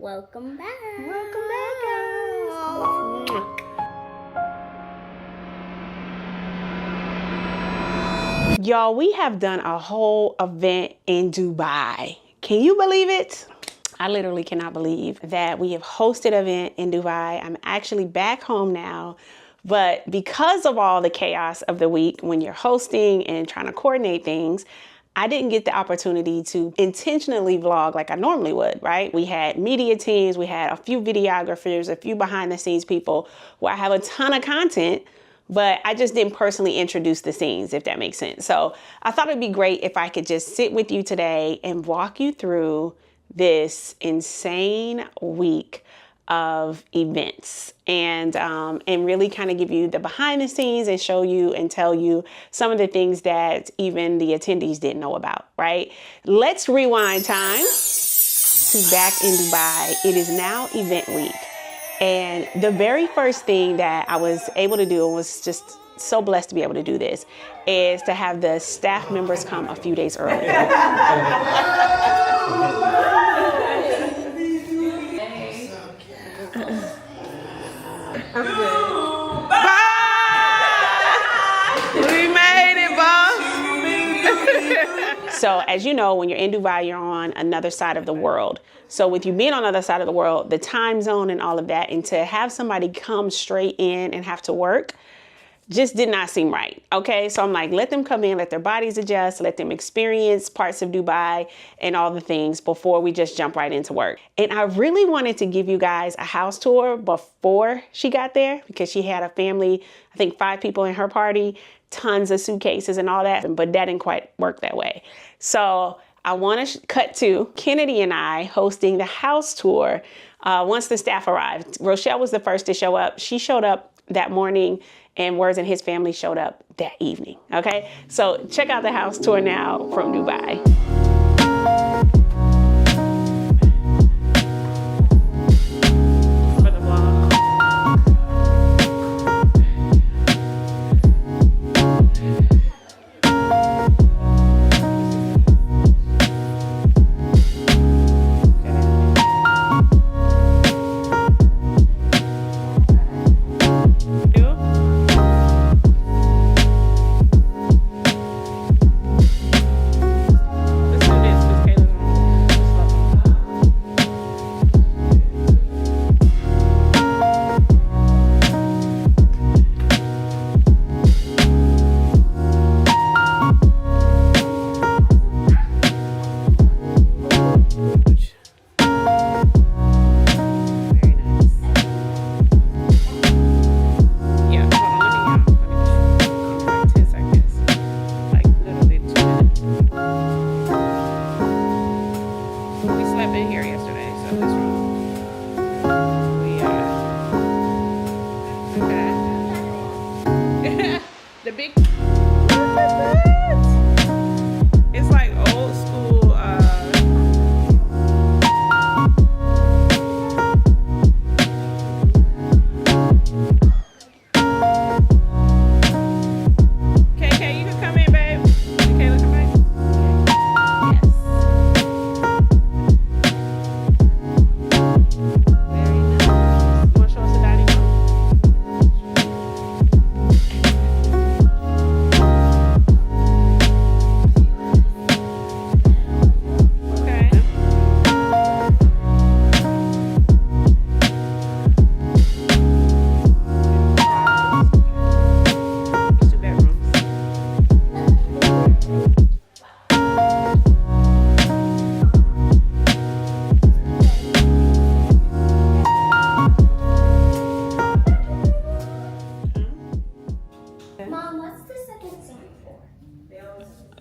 Welcome back. Welcome back, guys. Y'all, we have done a whole event in Dubai. Can you believe it? I literally cannot believe that we have hosted an event in Dubai. I'm actually back home now, but because of all the chaos of the week when you're hosting and trying to coordinate things, I didn't get the opportunity to intentionally vlog like I normally would, right? We had media teams, we had a few videographers, a few behind the scenes people where I have a ton of content, but I just didn't personally introduce the scenes, if that makes sense. So I thought it'd be great if I could just sit with you today and walk you through this insane week of events and really kind of give you the behind the scenes and show you and tell you some of the things that even the attendees didn't know about, right? Let's rewind time to back in Dubai. It is now event week. And the very first thing that I was able to do, and was just so blessed to be able to do this, is to have the staff members come a few days early. We made it, boss. So as you know, when you're in Dubai, you're on another side of the world. So with you being on the other side of the world, the time zone and all of that, and to have somebody come straight in and have to work just did not seem right. Okay, so I'm like, let them come in, let their bodies adjust, let them experience parts of Dubai and all the things before we just jump right into work. And I really wanted to give you guys a house tour before she got there, because she had a family, I think 5 people in her party, tons of suitcases and all that, but that didn't quite work that way. So I want to cut to Kennedy and I hosting the house tour once the staff arrived. Rochelle was the first to show up. She showed up that morning, and Words and his family showed up that evening, okay? So check out the house tour now from Dubai. For the vlog.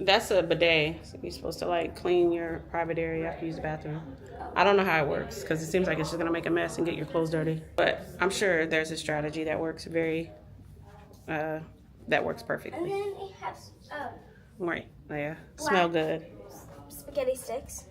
That's a bidet. So you're supposed to like clean your private area after you use the bathroom. I don't know how it works because it seems like it's just gonna make a mess and get your clothes dirty. But I'm sure there's a strategy that works that works perfectly. And then it has right, yeah, smell good. Spaghetti sticks.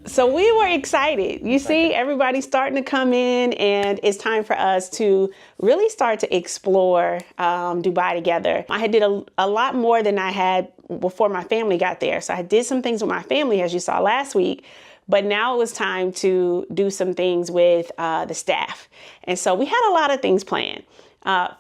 So we were excited. You see, everybody's starting to come in, and it's time for us to really start to explore Dubai together. I had did a lot more than I had before my family got there. So I did some things with my family, as you saw last week, but now it was time to do some things with the staff. And so we had a lot of things planned.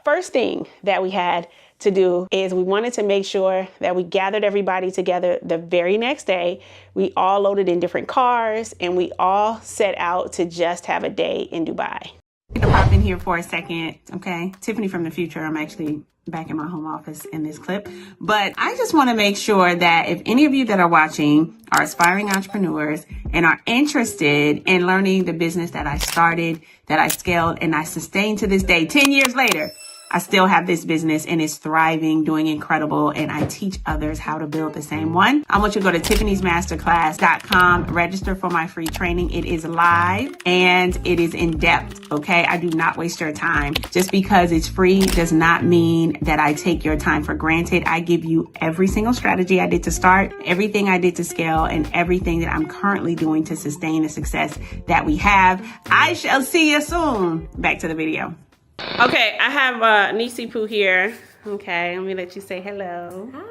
First thing that we had to do is we wanted to make sure that we gathered everybody together the very next day. We all loaded in different cars and we all set out to just have a day in Dubai. I'm gonna pop in here for a second, okay? Tiffany from the future. I'm actually back in my home office in this clip, but I just want to make sure that if any of you that are watching are aspiring entrepreneurs and are interested in learning the business that I started, that I scaled, and I sustained to this day, 10 years later, I still have this business and it's thriving, doing incredible, and I teach others how to build the same one. I want you to go to tiffany'smasterclass.com, register for my free training. It is live and it is in depth, okay? I do not waste your time. Just because it's free does not mean that I take your time for granted. I give you every single strategy I did to start, everything I did to scale, and everything that I'm currently doing to sustain the success that we have. I shall see you soon. Back to the video. Okay, I have Nisi Poo here. Okay, let me let you say hello. Hi.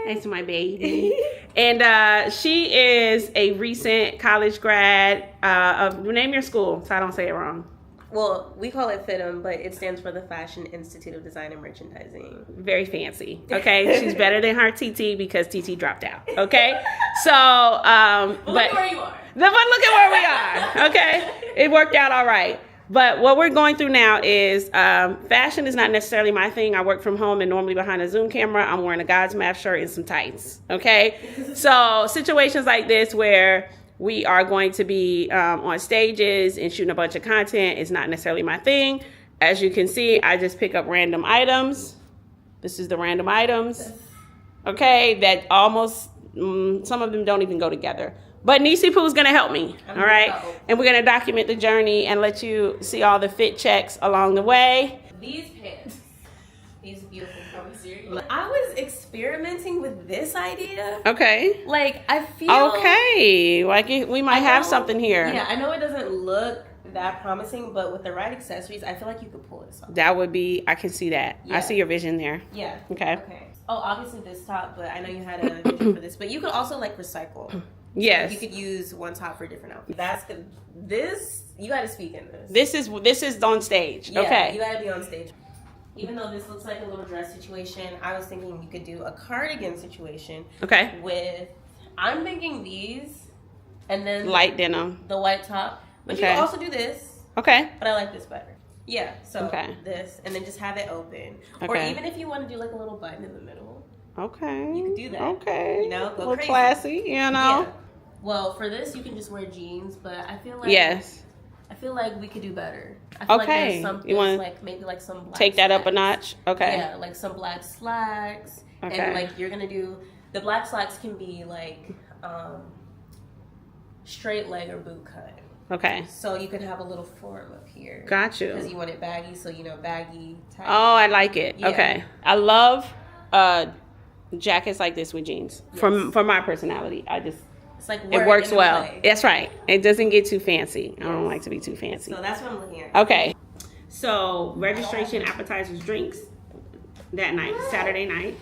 Nice to my baby. And she is a recent college grad of, name your school so I don't say it wrong. Well, we call it FITM, but it stands for the Fashion Institute of Design and Merchandising. Very fancy. Okay, she's better than her TT because TT dropped out. Okay, so Look where you are. But look at where we are. Okay, it worked out all right. But what we're going through now is fashion is not necessarily my thing. I work from home and normally behind a Zoom camera, I'm wearing a God's Math shirt and some tights, okay? So situations like this where we are going to be on stages and shooting a bunch of content is not necessarily my thing. As you can see, I just pick up random items. This is the random items, okay? That almost, some of them don't even go together. But Nisi Poo's gonna help me, all right? And we're gonna document the journey and let you see all the fit checks along the way. These pants, these beautiful pants. I was experimenting with this idea. Okay. Like, I feel... Okay, like we might have something here. Yeah, I know it doesn't look that promising, but with the right accessories, I feel like you could pull this off. That would be, I can see that. Yeah. I see your vision there. Yeah. Okay. Oh, obviously this top, but I know you had a vision for this. But you could also, like, recycle. Yes. You could use one top for different outfits. That's good. This, you got to speak in this. This is on stage. Yeah, okay. You got to be on stage. Even though this looks like a little dress situation, I was thinking you could do a cardigan situation. Okay. With, I'm thinking these, and then light denim, the white top. But okay. You can also do this. Okay. But I like this better. Yeah. So okay. This, and then just have it open. Okay. Or even if you want to do like a little button in the middle. Okay. You can do that. Okay. You know, go crazy. Classy. You know. Yeah. Well, for this, you can just wear jeans, but I feel like I feel like we could do better. I feel like there's something, you want like maybe like some black take that slacks. up a notch? Okay. Yeah, like some black slacks. Okay. And like you're gonna do the black slacks can be like straight leg or boot cut. Okay. So you can have a little form up here. Got you. Because you want it baggy, so you know baggy tight. Oh, I like it. Yeah. Okay. I love jackets like this with jeans. Yes. For my personality, it's like it works well. Play. That's right. It doesn't get too fancy. Yes. I don't like to be too fancy. So that's what I'm looking at. Okay. So registration, appetizers, drinks that night, Saturday night.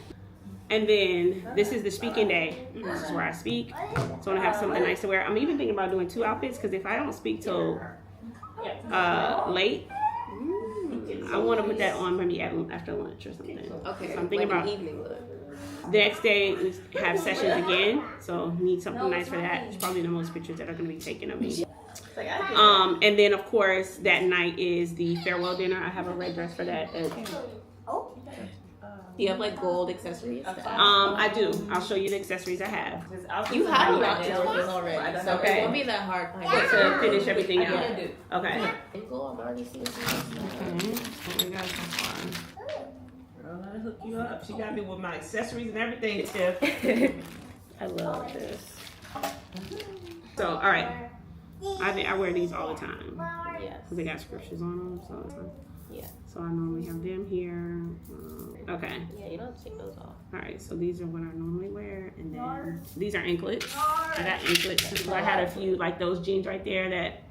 And then this is the speaking day. This is where I speak. So I want to have something nice to wear. I'm even thinking about doing 2 outfits because if I don't speak till late, I want to put that on maybe after lunch or something. Okay. So I'm thinking like about an evening look. The next day we have sessions again, so need something nice for that. It's probably the most pictures that are going to be taken of me. And then of course that night is the farewell dinner. I have a red dress for that. Do you have like gold accessories? I do. I'll show you the accessories I have. You have a lot to already, so it won't be that hard to finish everything out. Okay. Girl, let her hook you up. She got me with my accessories and everything, Tiff. I love this. So, all right. I wear these all the time. Yes. Because they got scriptures on them. So, yeah. So I normally have them here. Okay. Yeah, you don't take those off. All right. So these are what I normally wear. And then these are anklets. I got anklets. So I had a few, like those jeans right there that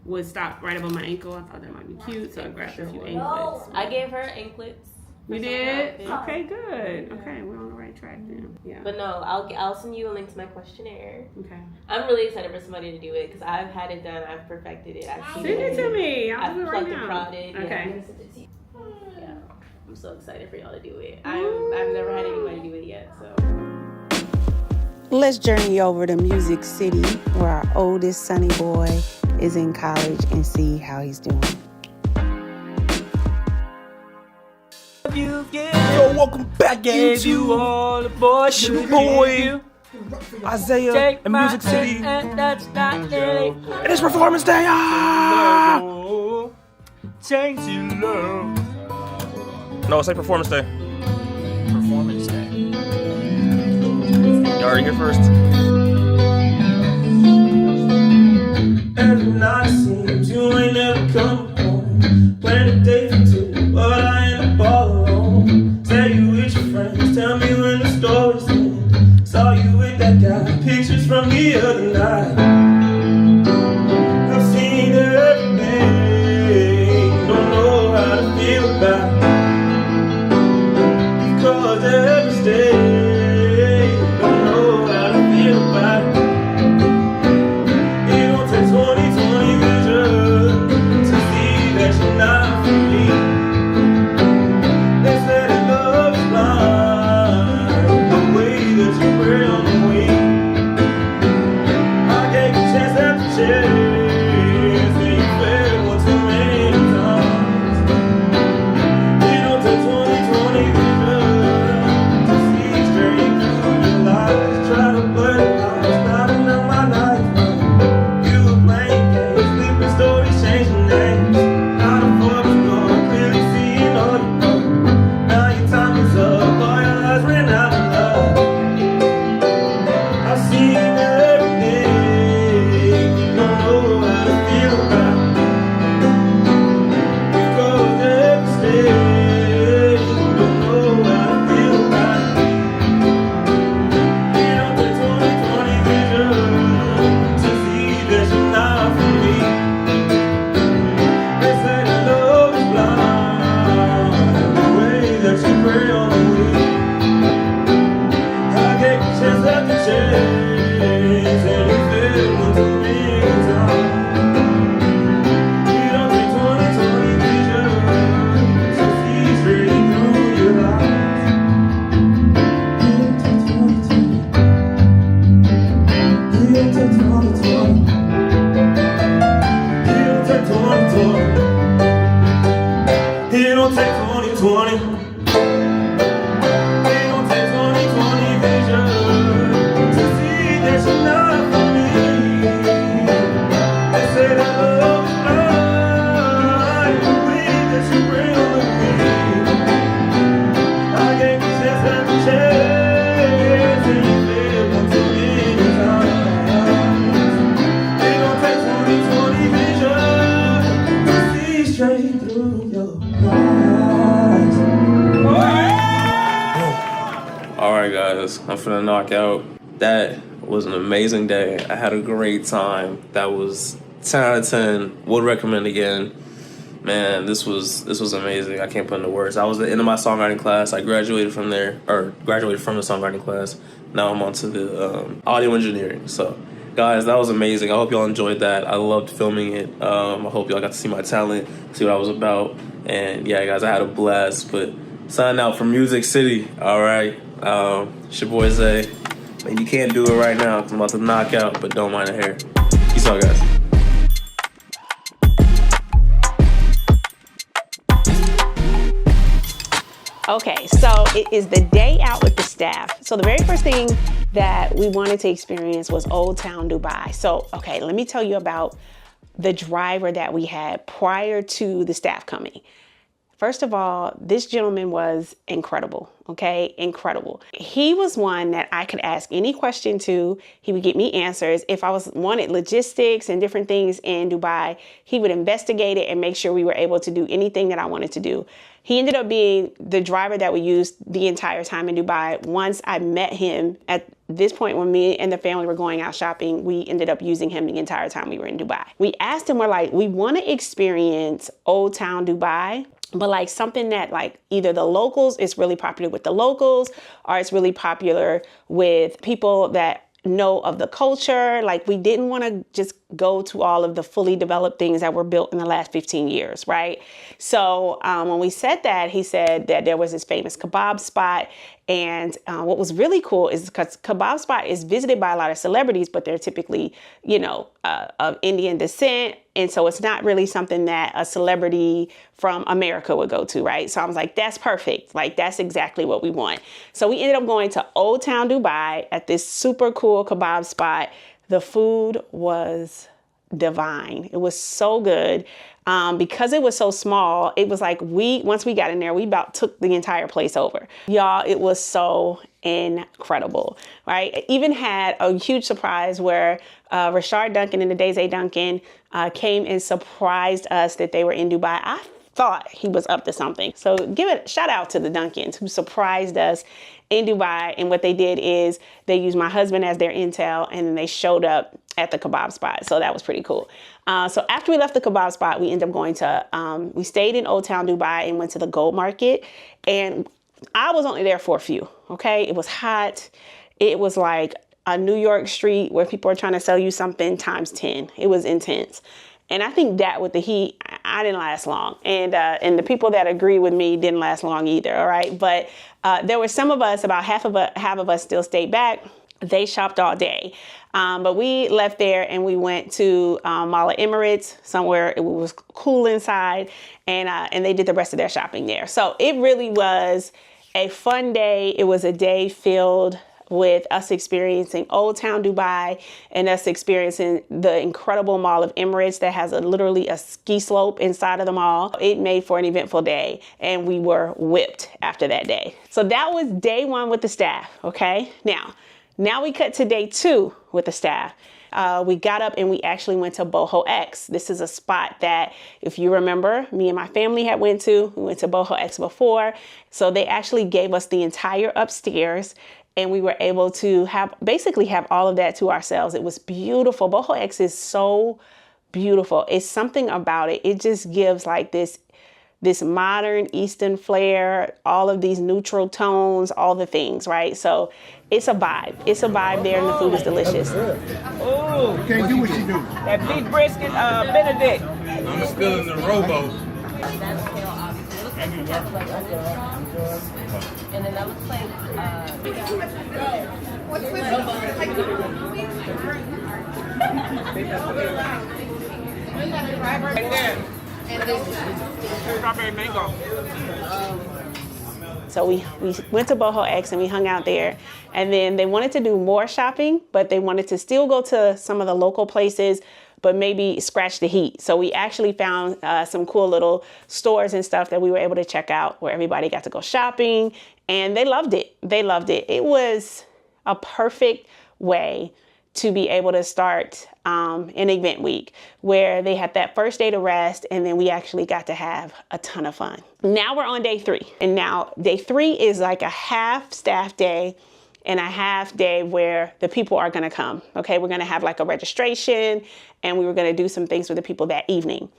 would stop right above my ankle. I thought that might be cute. So I grabbed a few anklets. I gave her anklets. You did? Okay, good. Okay, we're on the right track then. Yeah. But no, I'll send you a link to my questionnaire. Okay. I'm really excited for somebody to do it because I've had it done. I've perfected it. Send it to me. I'll do it right now. I've plugged and prodded. Okay. Yeah. I'm so excited for y'all to do it. I've never had anybody do it yet, so. Let's journey over to Music City, where our oldest Sonny boy is in college, and see how he's doing. Yo, welcome back into all the boys. Your boy Isaiah in Music City. It is performance day. Changing love. No, say performance day. Performance day. You already here first. Every night seems you ain't never come home. Plan a day for two, but I ain't a ball alone. Tell you with your friends, tell me when the story's end. Saw you with that guy, pictures from the other night. I've seen everything, don't know how to feel about it. You've caused every mistake, don't know how to feel about it. It don't take 20/20 vision to see that you're not for me. They say that love is blind, the way that you pray on the wing. I gave you chance after chance, and you failed one too many times. It don't take 20/20 vision to see straight through your lies. Try to blur the lines, not enough my life. You were playing games, flipping stories, changing names. Not a fuck going, clearly seeing all you know. Now your time is up, all your lies ran out of love. I've seen everything, you don't know how to feel about it. You've caused every mistake, you don't know how to feel about it. It don't take 20/20 vision to see that you're not for me. They say that love is blind, the way that you pray on the wing. I gave you chance after chance, and you failed one too many times. It don't take 20/20 vision to see straight through your eyes. It don't take 20/20. It don't take 20/20. It don't take 20/20. It don't take 20/20. It don't take 20/20 vision to see that you're not for me. They say that love is blind, the way that you bring on the wing. I gave you chance after chance, and you failed one too many times. It don't take 20/20 vision to see straight through your eyes. Alright guys, I'm finna knock out. That was an amazing day. I had a great time. That was 10 out of 10. Would recommend again. Man, this was amazing. I can't put into words. I was at the end of my songwriting class. I graduated from there, or graduated from the songwriting class. Now I'm on to the audio engineering. So guys, that was amazing. I hope y'all enjoyed that. I loved filming it. I hope y'all got to see my talent, see what I was about. And yeah, guys, I had a blast. But signing out from Music City. All right. It's your boy Zay. Man, you can't do it right now because I'm about to knock out, but don't mind the hair. Peace out, guys. Okay, so it is the day out with the staff. So the very first thing that we wanted to experience was Oldtown Dubai. So, okay, let me tell you about the driver that we had prior to the staff coming. First of all, this gentleman was incredible, okay? Incredible. He was one that I could ask any question to. He would get me answers. If I wanted logistics and different things in Dubai, he would investigate it and make sure we were able to do anything that I wanted to do. He ended up being the driver that we used the entire time in Dubai. Once I met him, at this point when me and the family were going out shopping, we ended up using him the entire time we were in Dubai. We asked him, we're like, we want to experience Oldtown Dubai, but like something that like either the locals, is really popular with the locals, or it's really popular with people that know of the culture. Like we didn't want to just go to all of the fully developed things that were built in the last 15 years, right? So when we said that, he said that there was this famous kebab spot. And what was really cool is because kebab spot is visited by a lot of celebrities, but they're typically, you know, of Indian descent. And so it's not really something that a celebrity from America would go to, right? So I was like, that's perfect. Like, that's exactly what we want. So we ended up going to Oldtown Dubai at this super cool kebab spot. The food was divine. It was so good. Because it was so small, it was like once we got in there, we about took the entire place over. Y'all, it was so incredible, right? It even had a huge surprise where Rashard, Duncan, and the Days Duncan came and surprised us that they were in Dubai. I thought he was up to something. So give it a shout out to the Duncans who surprised us in Dubai. And what they did is they used my husband as their intel, and then they showed up at the kebab spot. So that was pretty cool. So after we left the kebab spot, we ended up going to, we stayed in Oldtown Dubai and went to the gold market. And I was only there for a few, okay? It was hot. It was like a New York street where people are trying to sell you something times 10. It was intense. And I think that with the heat, I didn't last long. And the people that agree with me didn't last long either, all right? But there were some of us, about half of us still stayed back. They shopped all day. But we left there and we went to Mall of Emirates, somewhere it was cool inside, and they did the rest of their shopping there. So it really was a fun day. It was a day filled with us experiencing Oldtown Dubai and us experiencing the incredible Mall of Emirates that has literally a ski slope inside of the mall. It made for an eventful day, and we were whipped after that day. So that was day one with the staff, okay? Now we cut to day two with the staff. We got up and we actually went to Boho X. This is a spot that, if you remember, me and my family had went to. We went to Boho X before. So they actually gave us the entire upstairs, and we were able to basically have all of that to ourselves. It was beautiful. Boho X is so beautiful. It's something about it. It just gives like this modern Eastern flair, all of these neutral tones, all the things, right? So it's a vibe. It's a vibe there, and the food is delicious. Oh, you can't do what you do. That beef brisket, Benedict. I'm still in the rowboat. And then that looks like Right there. Strawberry mango. So we went to Boho X and we hung out there, and then they wanted to do more shopping, but they wanted to still go to some of the local places, but maybe scratch the heat. So we actually found some cool little stores and stuff that we were able to check out where everybody got to go shopping, and they loved it. They loved it. It was a perfect way to be able to start an event week where they had that first day to rest, and then we actually got to have a ton of fun. Now we're on day three, and now day three is like a half staff day and a half day where the people are gonna come, okay? We're gonna have like a registration, and we were gonna do some things with the people that evening.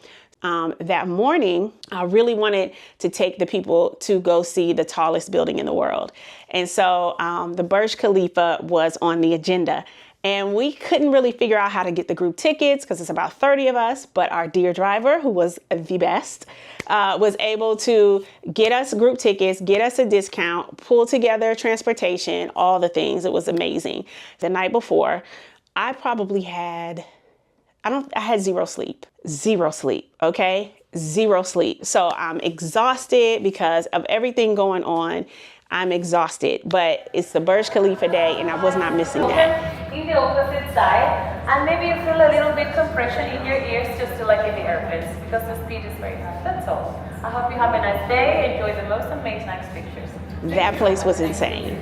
That morning, I really wanted to take the people to go see the tallest building in the world. And so the Burj Khalifa was on the agenda. And we couldn't really figure out how to get the group tickets because it's about 30 of us, but our dear driver, who was the best, was able to get us group tickets, get us a discount, pull together transportation, all the things. It was amazing. The night before, I probably had, I had zero sleep, okay? Zero sleep. So I'm exhausted because of everything going on. I'm exhausted, but it's the Burj Khalifa day, and I was not missing that. In the opposite side, and maybe you feel a little bit compression in your ears, just to like in the airplanes, because the speed is very high. That's all. I hope you have a nice day. Enjoy the most amazing next pictures. That place was insane.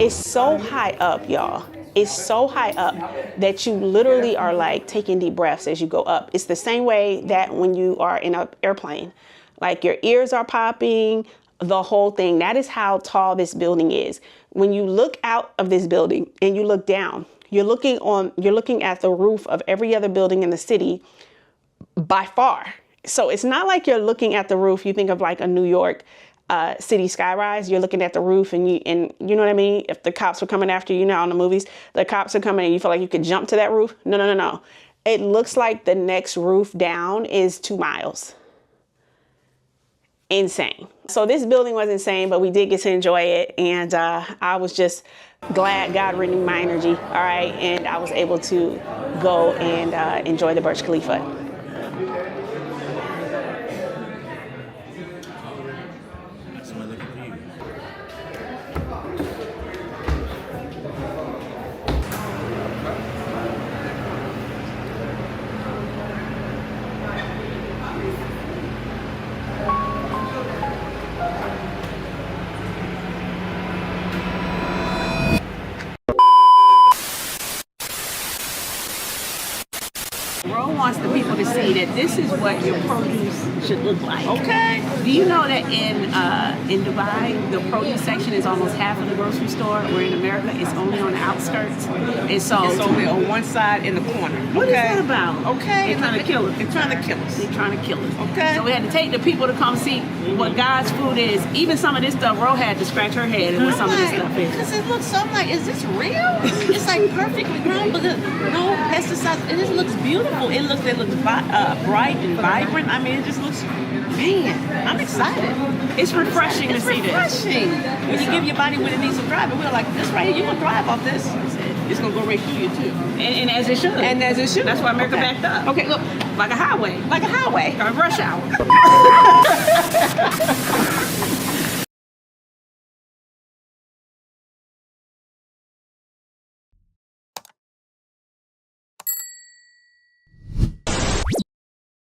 It's so high up, y'all. It's so high up that you literally are like taking deep breaths as you go up. It's the same way that when you are in an airplane, like your ears are popping, the whole thing. That is how tall this building is. When you look out of this building and you look down, you're looking at the roof of every other building in the city by far. So it's not like you're looking at the roof. You think of like a New York city skyrise. You're looking at the roof and you know what I mean? If the cops were coming after you now in the movies, the cops are coming and you feel like you could jump to that roof. No. It looks like the next roof down is 2 miles. Insane. So this building was insane, but we did get to enjoy it. And I was just glad God renewed my energy. All right. And I was able to go and enjoy the Burj Khalifa. Wants the people to see that this is what your produce should look like. Okay. Do you know that in Dubai, the produce section is almost half of the grocery store, where in America it's only on the outskirts? And so It's only on one side in the corner. What is that about? Okay. They're trying to kill us. They're trying to kill us. They're trying to kill us. Okay. So we had to take the people to come see what God's food is. Even some of this stuff, Ro had to scratch her head at what some of this stuff is. Because it looks so like, is this real? It's like perfectly grown, but no pesticides. And it looks beautiful. It looks bright and vibrant. I mean, it just looks, man, I'm excited. It's refreshing to see this. It's refreshing. When you give your body what it needs to thrive, and we're like, this right here, you're going to thrive off this. It's going to go right through you, too. And as it should. And as it should. That's why America backed up. Okay, look. Like a highway. Like a highway. Rush hour.